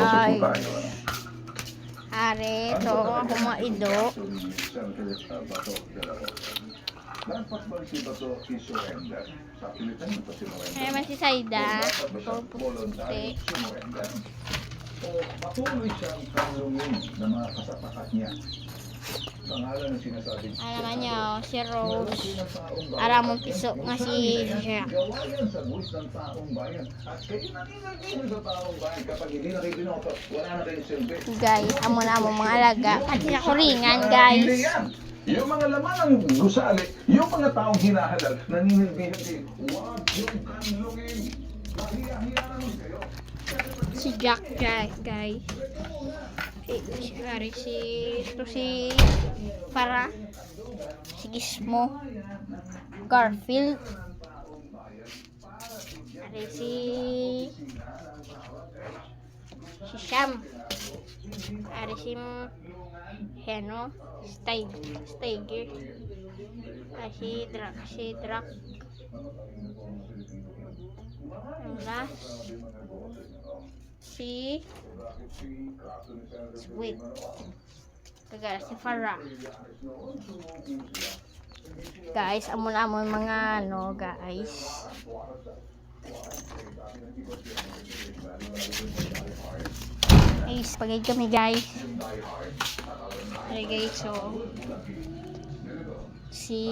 guys. Are, so ako maido. Kaya man si Saida. Ito puti. Patuloy siyang tanungin na mga kasapakat niya. Pangalan ng sinasabing Naman niya, si Rose. Aramong piso nga si Jack. gawayan sa buwis ng taong bayan. At kayo nanginagin sa taong bayan kapag hindi na kayo binoto, wala na kayong silbi. Guys, amo na amo mga alaga. Pati sa kuringan, guys. Hindi yan. Yung mga laman ng gusali, yung mga taong hinahalal, naninilbi-hindi. Huwag yung kanlungin. Mahiya-hiya naman kayo. Si Jack, guys. Si Farah, si Gizmo, Garfield, si Sham, si Heno, Steiger, si Drak, si Sweet, kagaya si Farah. Guys, amon-amon mga ano, guys. Ay, spaghetti kami, guys. Ay, guys, so si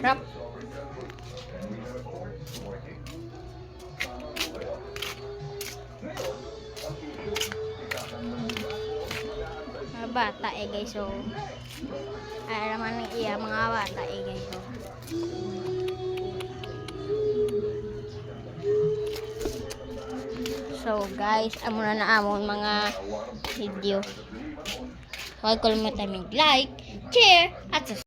Rap. Mga bata guys, so alam naman iya mga bata guys, so guys, amo na amon mga video. Huwag kalimutan mag-like, share, at subscribe.